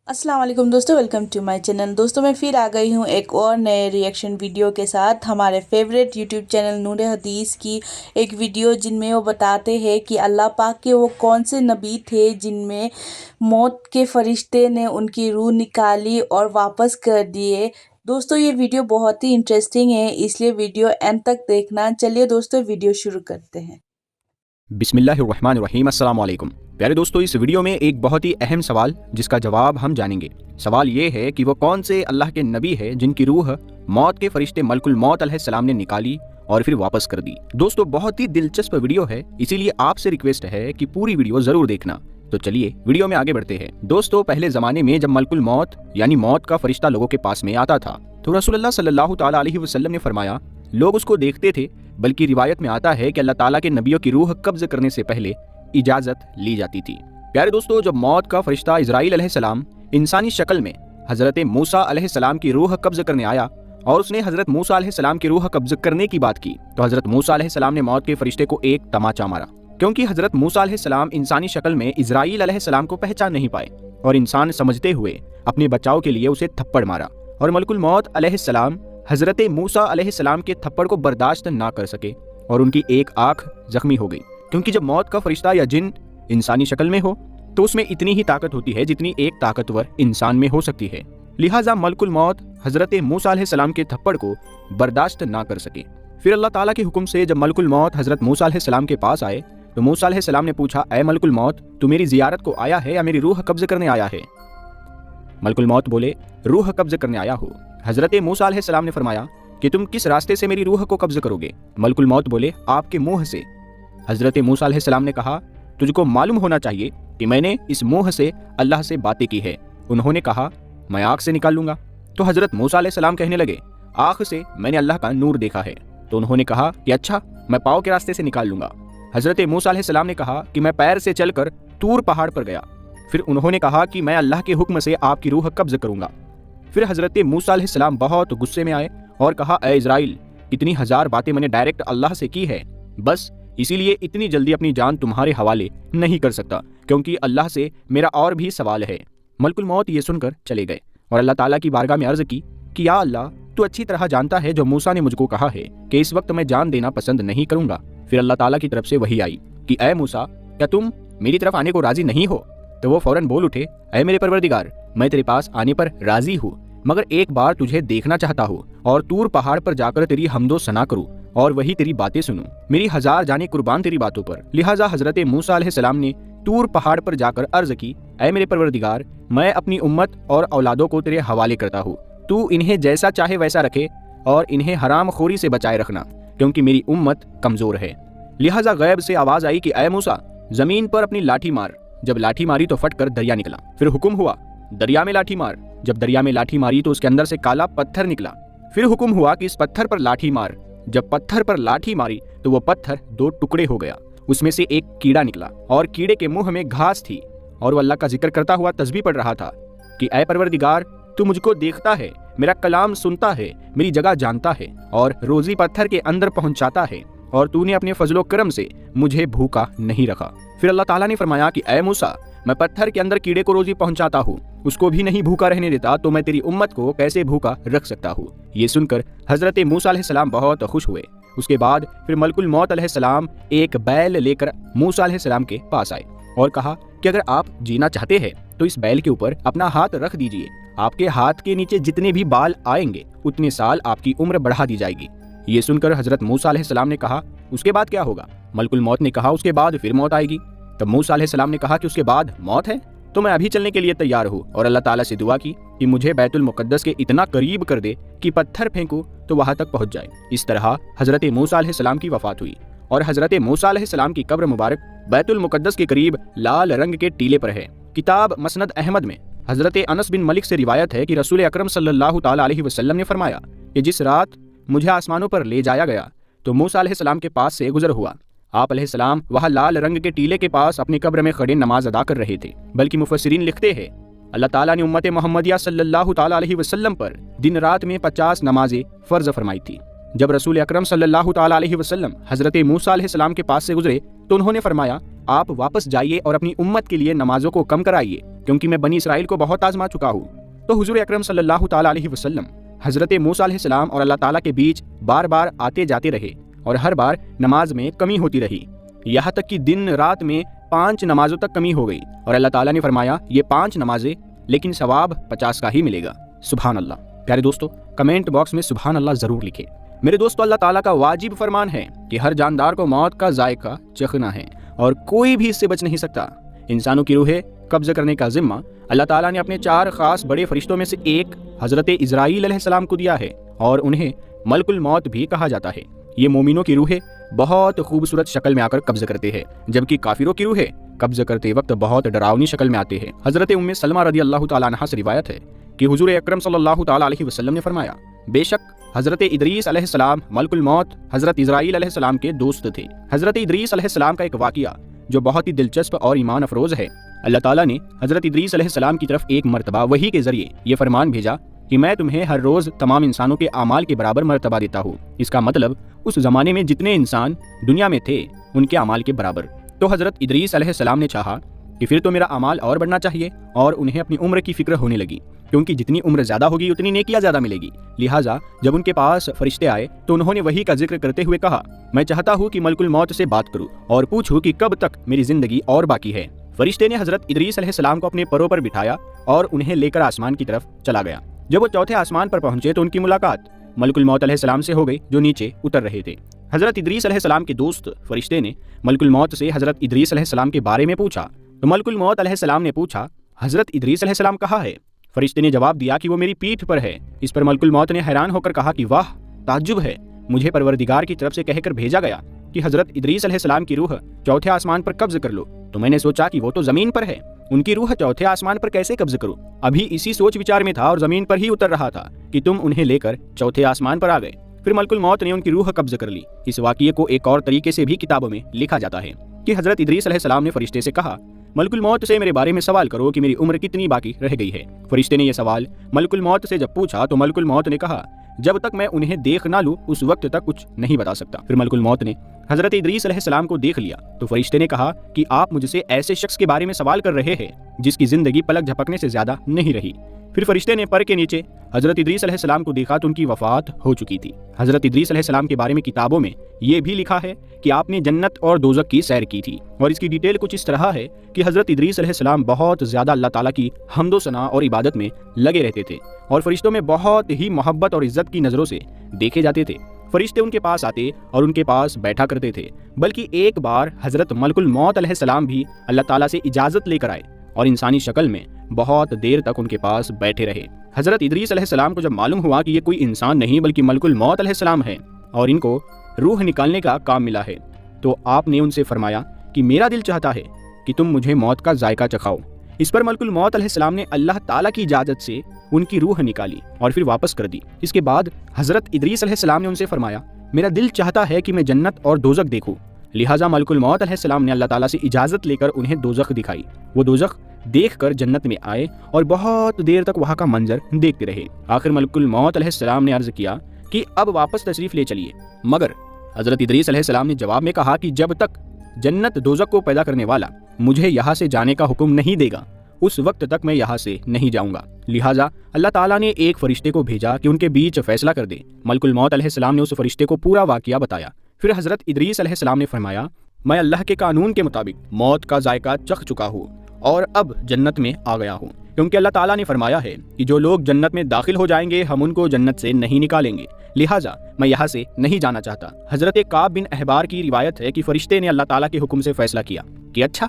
अस्सलाम वालेकुम दोस्तों, वेलकम टू माय चैनल। दोस्तों मैं फिर आ गई हूँ एक और नए रिएक्शन वीडियो के साथ। हमारे फेवरेट यूट्यूब चैनल नूर हदीस की एक वीडियो जिनमें वो बताते हैं कि अल्लाह पाक के वो कौन से नबी थे जिनमें मौत के फरिश्ते ने उनकी रूह निकाली और वापस कर दिए। दोस्तों ये वीडियो बहुत ही इंटरेस्टिंग है, इसलिए वीडियो एंड तक देखना। चलिए दोस्तों वीडियो शुरू करते हैं। बिस्मिल्लाहिर्रहमानिर्रहीम। अस्सलाम वालेकुम प्यारे दोस्तों, इस वीडियो में एक बहुत ही अहम सवाल जिसका जवाब हम जानेंगे। सवाल ये है कि वो कौन से अल्लाह के नबी है जिनकी रूह मौत के फरिश्ते मलकुल मौत अलैहिस्सलाम ने निकाली और फिर वापस कर दी। दोस्तों बहुत ही दिलचस्प वीडियो है, इसीलिए आपसे रिक्वेस्ट है कि पूरी वीडियो जरूर देखना। तो चलिए वीडियो में आगे बढ़ते हैं। दोस्तों पहले जमाने में जब मलकुल मौत यानी मौत का फरिश्ता लोगों के पास में आता था तो रसूलुल्लाह सल्लल्लाहु तआला अलैहि वसल्लम ने फरमाया लोग उसको देखते थे, बल्कि रिवायत में आता है कि अल्लाह ताला के नबियों की रूह कब्ज करने से पहले इजाजत ली जाती थी। प्यारे दोस्तों जब मौत का फरिश्ता इजराइल अलैहिस्सलाम इंसानी शक्ल में हजरत मूसा अलैहिस्सलाम की रूह कब्ज करने आया और उसने हजरत मूसा अलैहिस्सलाम की रूह कब्ज करने की बात की तो हजरत मूसा अलैहिस्सलाम ने मौत के फरिश्ते को एक तमाचा मारा, क्योंकि हजरत मूसा अलैहिस्सलाम इंसानी शक्ल में इजराइल अलैहिस्सलाम को पहचान नहीं पाए और इंसान समझते हुए अपने बचाव के लिए उसे थप्पड़ मारा और मलकुल मौत अलैहिस्सलाम हजरत मूसा अलैहिस्सलाम के थप्पड़ को बर्दाश्त ना कर सके और उनकी एक आंख जख्मी हो गई, क्योंकि जब मौत का फरिश्ता या जिन इंसानी शक्ल में हो तो उसमें इतनी ही ताकत होती है जितनी एक ताकतवर इंसान में हो सकती है। लिहाजा मलकुल मौत हजरत मूसा अलैहिस्सलाम के थप्पड़ को बर्दाश्त ना कर सके। फिर अल्लाह ताला के हुक्म से जब मलकुल मौत हजरत मूसा अलैहिस्सलाम के पास आए तो मूसा अलैहिस्सलाम ने पूछा, ऐ मलकुल मौत, तू मेरी जियारत को आया है या मेरी रूह कब्ज करने आया है? मलकुल मौत बोले, रूह कब्ज करने आया हो। हजरत मूसा अलैहिस्सलाम ने फरमाया कि तुम किस रास्ते से मेरी रूह को कब्ज करोगे? मलकुल मौत बोले, आपके मुंह से। हजरत मूसा अलैहिस्सलाम ने कहा, तुझको मालूम होना चाहिए कि मैंने इस मुंह से अल्लाह से बातें की है। उन्होंने कहा, मैं आँख से निकाल लूंगा। तो हजरत मूसा अलैहिस्सलाम कहने लगे, आँख से मैंने अल्लाह का नूर देखा है। तो उन्होंने कहा कि अच्छा, मैं पाँव के रास्ते से निकाल लूंगा। हजरत मूसा अलैहिस्सलाम ने कहा कि मैं पैर से चलकर तूर पहाड़ पर गया। फिर उन्होंने कहा कि मैं अल्लाह के हुक्म से आपकी रूह कब्ज करूंगा। फिर हजरत मूसा अलैहिस्सलाम बहुत गुस्से में आए और कहा, ऐ इजराइल, इतनी हजार बातें मैंने डायरेक्ट अल्लाह से की है, बस इसीलिए इतनी जल्दी अपनी जान तुम्हारे हवाले नहीं कर सकता, क्योंकि अल्लाह से मेरा और भी सवाल है। मलकुल मौत ये सुनकर चले गए और अल्लाह ताला की बारगाह में अर्ज की कि या अल्लाह, तू अच्छी तरह जानता है जो मूसा ने मुझको कहा है कि इस वक्त मैं जान देना पसंद नहीं करूंगा। फिर अल्लाह ताला की तरफ से वही आई कि ऐ मूसा, क्या तुम मेरी तरफ आने को राजी नहीं हो? तो वो फौरन बोल उठे, ऐ मेरे परवरदिगार, मैं तेरे पास आने पर राजी हूँ, मगर एक बार तुझे देखना चाहता हूँ और तूर पहाड़ पर जाकर तेरी हमदो सना करूँ और वही तेरी बातें सुनूं। मेरी हजार जाने कुर्बान तेरी बातों पर। लिहाजा हजरत मूसा अलैहिस्सलाम ने तूर पहाड़ पर जाकर अर्ज की, ऐ मेरे परवरदिगार, मैं अपनी उम्मत और औलादों को तेरे हवाले करता हूँ। तू इन्हें जैसा चाहे वैसा रखे और इन्हें हराम खोरी से बचाए रखना, क्योंकि मेरी उम्मत कमजोर है। लिहाजा गैब से आवाज आई कि ऐ मूसा, जमीन पर अपनी लाठी मार। जब लाठी मारी तो फट कर दरिया निकला। फिर हुक्म हुआ, दरिया में लाठी मार। जब दरिया में लाठी मारी तो उसके अंदर से काला पत्थर निकला। फिर हुक्म हुआ कि इस पत्थर पर लाठी मार। जब पत्थर पर लाठी मारी तो वो पत्थर दो टुकड़े हो गया। उसमें से एक कीड़ा निकला और कीड़े के मुंह में घास थी और वो अल्लाह का जिक्र करता हुआ तस्बीह पढ़ रहा था कि ऐ परवरदिगार, तू मुझको देखता है, मेरा कलाम सुनता है, मेरी जगह जानता है और रोजी पत्थर के अंदर पहुंचाता है, और तूने अपने फजलो करम से मुझे भूखा नहीं रखा। फिर अल्लाह ताला ने फरमाया कि ऐ मूसा, मैं पत्थर के अंदर कीड़े को रोजी पहुंचाता हूँ, उसको भी नहीं भूखा रहने देता, तो मैं तेरी उम्मत को कैसे भूखा रख सकता हूँ? ये सुनकर हजरत मूसा अलैहिस्सलाम बहुत खुश हुए। उसके बाद फिर मलकुल मौत अलैहिस्सलाम एक बैल लेकर मूसा अलैहिस्सलाम के पास आए और कहा कि अगर आप जीना चाहते हैं तो इस बैल के ऊपर अपना हाथ रख दीजिए। आपके हाथ के नीचे जितने भी बाल आएंगे उतने साल आपकी उम्र बढ़ा दी जाएगी। ये सुनकर हजरत मूसा अलैहिस्सलाम ने कहा, उसके बाद क्या होगा? मलकुल मौत ने कहा, उसके बाद फिर मौत आएगी। तब मूसा अलैहिस्सलाम ने कहा कि उसके बाद मौत है तो मैं अभी चलने के लिए तैयार हूँ, और अल्लाह ताला से दुआ की कि मुझे बैतुल मुकद्दस के इतना करीब कर दे कि पत्थर फेंकूं तो वहां तक पहुंच जाए। इस तरह हजरत मूसा अलैहिस्सलाम की वफात हुई और हजरत मूसा अलैहिस्सलाम की कब्र मुबारक बैतुल मुकद्दस के करीब लाल रंग के टीले पर है। किताब मसनद अहमद में हजरत अनस बिन मलिक से रिवायत है कि रसूल अकरम सल्लल्लाहु ताला अलैहि वसल्लम ने फरमाया कि जिस रात मुझे आसमानों पर ले जाया गया तो मूसा अलैहिस्सलाम के पास से गुजर हुआ। आप अलैहिस्सलाम वहाँ लाल रंग के टीले के पास अपनी कब्र में खड़े नमाज अदा कर रहे थे। बल्कि मुफस्सिरीन लिखते हैं, अल्लाह ताला ने उम्मत मोहम्मदिया सल्लल्लाहु ताला अलैहि वसल्लम पर दिन रात में 50 नमाजें फर्ज फरमाई थी। जब रसूल अकरम सल्लल्लाहु ताला अलैहि वसल्लम हज़रत मूसा अलैहिस्सलाम के पास से गुजरे तो उन्होंने फरमाया, आप वापस जाइए और अपनी उम्मत के लिए नमाजों को कम कराइए, क्योंकि मैं बनी इसराइल को बहुत आजमा चुका हूँ। तो हुजूर अकरम सल्लल्लाहु ताला अलैहि वसल्लम हज़रत मूसा अलैहिस्सलाम और अल्लाह ताला के बीच बार बार आते जाते रहे और हर बार नमाज में कमी होती रही, यहाँ तक कि दिन रात में 5 नमाजों तक कमी हो गई और अल्लाह ताला ने फरमाया, ये 5 नमाजें, लेकिन सवाब 50 का ही मिलेगा। सुभान अल्लाह। प्यारे दोस्तों, कमेंट बॉक्स में सुभान अल्लाह जरूर लिखें। मेरे दोस्तों, अल्लाह ताला का वाजिब फरमान है कि हर जानदार को मौत का जायका चखना है और कोई भी इससे बच नहीं सकता। इंसानों की रूहें कब्ज़ करने का जिम्मा अल्लाह ताला ने अपने 4 खास बड़े फरिश्तों में से एक हज़रत इज़राइल अलैहिस्सलाम को दिया है और उन्हें मलकुल मौत भी कहा जाता है। ये मोमिनों की रूहें बहुत खूबसूरत शक्ल में आकर कब्ज़ करते हैं, जबकि काफिरों की रूहें कब्ज़ करते वक्त बहुत डरावनी शक्ल में आते हैं। हज़रत उम्मे सलमा रदी अल्लाह ताला अन्हा से रिवायत है कि हुजूर अकरम सल्लल्लाहु ताला अलैहि वसल्लम ने फरमाया, बेशक हज़रत इदरीस अलैहिस्सलाम मलकुल मौत हज़रत इज़राइल अलैहिस्सलाम के दोस्त थे। हज़रत इदरीस अलैहिस्सलाम का एक वाक़िया जो बहुत ही दिलचस्प और ईमान अफरोज़ है। अल्लाह ताला ने हज़रत इदरीस अलैहिस्सलाम की तरफ एक मरतबा वही के ज़रिए ये फरमान भेजा कि मैं तुम्हें हर रोज़ तमाम इंसानों के आमाल के बराबर मरतबा देता हूँ। इसका मतलब उस ज़माने में जितने इंसान दुनिया में थे उनके आमाल के बराबर। तो हज़रत इदरीस अलैहिस्सलाम ने चाहा कि फिर तो मेरा अमाल और बढ़ना चाहिए, और उन्हें अपनी उम्र की फिक्र होने लगी, क्योंकि जितनी उम्र ज़्यादा होगी उतनी नेकियां ज़्यादा मिलेगी। लिहाजा जब उनके पास फरिश्ते आए तो उन्होंने वही का जिक्र करते हुए कहा, मैं चाहता हूँ कि मलकुल मौत से बात करूँ और पूछूं कि कब तक मेरी ज़िंदगी और बाकी है। फरिश्ते ने हज़रत इदरीस अलैहिस्सलाम को अपने परों पर बिठाया और उन्हें लेकर आसमान की तरफ चला गया। जब वो चौथे आसमान पर पहुंचे तो उनकी मुलाकात मलकुल मौत अलैहिस्सलाम से हो गई, जो नीचे उतर रहे थे। हज़रत इदरीस अलैहिस्सलाम के दोस्त फरिश्ते ने मलकुल मौत से हज़रत इदरीस अलैहिस्सलाम के बारे में पूछा तो मलकुल मौत अलैहिस्सलाम ने पूछा, हज़रत इदरीस अलैहिस्सलाम कहाँ है? फरिश्ते ने जवाब दिया कि वो मेरी पीठ पर है। इस पर मलकुल मौत ने हैरान होकर कहा कि वाह, ताज्जुब है, मुझे परवरदिगार की तरफ से कहकर भेजा गया कि हज़रत इदरीस अलैहिस्सलाम की रूह चौथे आसमान पर कब्ज़ कर लो, तो मैंने सोचा कि वो तो ज़मीन पर है, उनकी रूह चौथे आसमान पर कैसे कब्ज़ करूँ। अभी इसी सोच विचार में था और ज़मीन पर ही उतर रहा था कि तुम उन्हें लेकर चौथे आसमान पर आ गए। फिर मलकुल मौत ने उनकी रूह कब्ज़ कर ली। इस वाक़ये को एक और तरीके से भी किताबों में लिखा जाता है कि हज़रत इदरीस अलैहिस्सलाम ने फरिश्ते से कहा, मलकुल मौत से मेरे बारे में सवाल करो कि मेरी उम्र कितनी बाकी रह गई है। फरिश्ते ने यह सवाल मलकुल मौत से जब पूछा तो मलकुल मौत ने कहा, जब तक मैं उन्हें देख ना लूं उस वक्त तक कुछ नहीं बता सकता। फिर मलकुल मौत ने हज़रत इदरीस अलैहिस्सलाम को देख लिया तो फरिश्ते ने कहा कि आप मुझसे ऐसे शख्स के बारे में सवाल कर रहे हैं जिसकी जिंदगी पलक झपकने से ज्यादा नहीं रही। फिर फरिश्ते ने पर के नीचे हज़रत इदरीस अलैहिस्सलाम को देखा तो उनकी वफात हो चुकी थी। हज़रत इदरीस अलैहिस्सलाम के बारे में किताबों में ये भी लिखा है कि आपने जन्नत और दोज़ख की सैर की थी, और इसकी डिटेल कुछ इस तरह है कि हज़रत इदरीस अलैहिस्सलाम बहुत ज़्यादा अल्लाह ताला की हम्दो सना और इबादत में लगे रहते थे और फरिश्तों में बहुत ही मोहब्बत और इज्जत की नज़रों से देखे जाते थे। फरिश्ते उनके पास आते और उनके पास बैठा करते थे, बल्कि एक बार हज़रत मलकुल मौत अलैहिस्सलाम भी अल्लाह ताला से इजाज़त लेकर आए और इंसानी शक्ल में बहुत देर तक उनके पास बैठे रहे। हज़रत इदरीस अलैहिस्सलाम को जब मालूम हुआ कि ये कोई इंसान नहीं बल्कि मलकुल मौत अलैहिस्सलाम है और इनको रूह निकालने का काम मिला है, तो आपने उनसे फरमाया कि मेरा दिल चाहता है कि तुम मुझे मौत का जायका चखाओ। इस पर मलकुल मौत अलैहिस्सलाम ने अल्लाह ताला की इजाज़त से उनकी रूह निकाली और फिर वापस कर दी। इसके बाद हज़रत इदरीस अलैहिस्सलाम ने उनसे फरमाया, मेरा दिल चाहता है कि मैं जन्नत और दोज़ख देखूं। लिहाजा मलकुल मौत अलैहिस्सलाम ने अल्लाह ताला से इजाज़त लेकर उन्हें दोज़ख दिखाई। वो दोज़ख देखकर जन्नत में आए और बहुत देर तक वहाँ का मंजर देखते रहे। आखिर मलकुल मौत अलैहिस्सलाम ने अर्ज़ किया कि अब वापस तशरीफ़ ले चलिए, मगर हज़रत इदरीस अलैहिस्सलाम ने जवाब में कहा कि जब तक जन्नत दोज़ख को पैदा करने वाला मुझे यहाँ से जाने का हुक्म नहीं देगा उस वक्त तक मैं यहाँ से नहीं जाऊँगा। लिहाजा अल्लाह ताला ने एक फरिश्ते को भेजा कि उनके बीच फैसला कर दे। मलकुल मौत अलैहिस्सलाम ने उस फरिश्ते को पूरा वाक़या बताया। फिर हज़रत इदरीस अलैहिस्सलाम ने फरमाया, मैं अल्लाह के कानून के मुताबिक मौत का जायका चख चुका हूँ और अब जन्नत में आ गया हूँ, क्योंकि अल्लाह ताला ने फरमाया है कि जो लोग जन्नत में दाखिल हो जाएंगे हम उनको जन्नत से नहीं निकालेंगे। लिहाजा मैं यहाँ से नहीं जाना चाहता। हज़रत काब बिन अहबार की रिवायत है कि फरिश्ते ने अल्लाह ताला के हुक्म से फैसला किया कि अच्छा,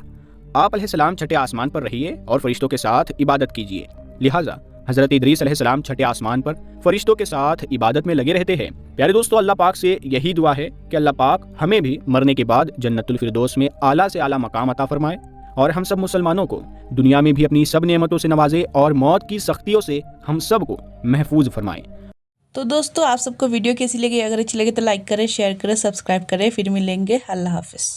आप अलैहिस्सलाम छठे आसमान पर रहिए और फरिश्तों के साथ इबादत कीजिए। लिहाजा हज़रत इदरीस अलैहिस्सलाम छठे आसमान पर फरिश्तों के साथ इबादत में लगे रहते हैं। प्यारे दोस्तों, अल्लाह पाक से यही दुआ है कि अल्लाह पाक हमें भी मरने के बाद जन्नतुल फिरदौस में आला से आला मकाम अता फरमाए और हम सब मुसलमानों को दुनिया में भी अपनी सब नेमतों से नवाजे और मौत की सख्तियों से हम सब को महफूज फरमाए। तो दोस्तों, आप सबको वीडियो कैसी लगी? अगर अच्छी लगे तो लाइक करें, शेयर करें, सब्सक्राइब करें। फिर मिलेंगे। अल्लाह हाफिज़।